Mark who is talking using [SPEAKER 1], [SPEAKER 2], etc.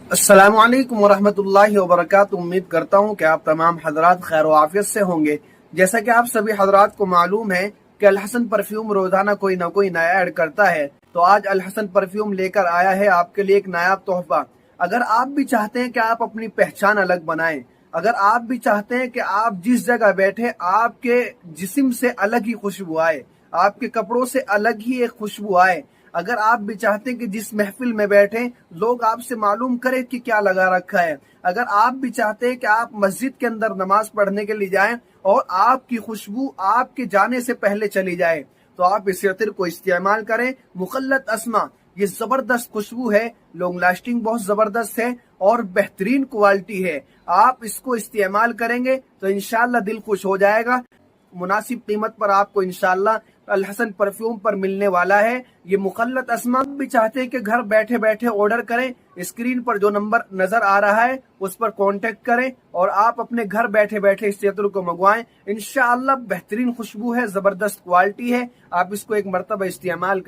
[SPEAKER 1] अस्सलामु अलैकुम वरहमतुल्लाहि वबरकातुहू। उम्मीद करता हूँ कि आप तमाम हजरात खैर आफियत से होंगे। जैसा कि आप सभी हजरात को मालूम है कि अल हसन परफ्यूम रोजाना कोई ना कोई नया ऐड करता है, तो आज अल हसन परफ्यूम लेकर आया है आपके लिए एक नायाब तोहफा। अगर आप भी चाहते हैं कि आप अपनी पहचान अलग बनाएं, अगर आप भी चाहते हैं कि आप जिस जगह बैठे आपके जिस्म से अलग ही खुशबू आए, आपके कपड़ों से अलग ही एक खुशबू आए, अगर आप भी चाहते हैं कि जिस महफिल में बैठे लोग आपसे मालूम करें कि क्या लगा रखा है, अगर आप भी चाहते हैं कि आप मस्जिद के अंदर नमाज पढ़ने के लिए जाएं और आपकी खुशबू आपके जाने से पहले चली जाए, तो आप इस इत्र को इस्तेमाल करें। मुखल्लत अस्मा, ये जबरदस्त खुशबू है, लॉन्ग लास्टिंग बहुत जबरदस्त है और बेहतरीन क्वालिटी है। आप इसको इस्तेमाल करेंगे तो इंशाल्लाह दिल खुश हो जाएगा। मुनासिब कीमत पर आपको इंशाल्लाह अल हसन परफ्यूम पर मिलने वाला है। ये मुखल्लत अस्मा भी चाहते हैं कि घर बैठे बैठे ऑर्डर करें, स्क्रीन पर जो नंबर नजर आ रहा है उस पर कांटेक्ट करें और आप अपने घर बैठे बैठे इस इत्र को मंगवाएं। इंशाल्लाह बेहतरीन खुशबू है, जबरदस्त क्वालिटी है, आप इसको एक मरतबा इस्तेमाल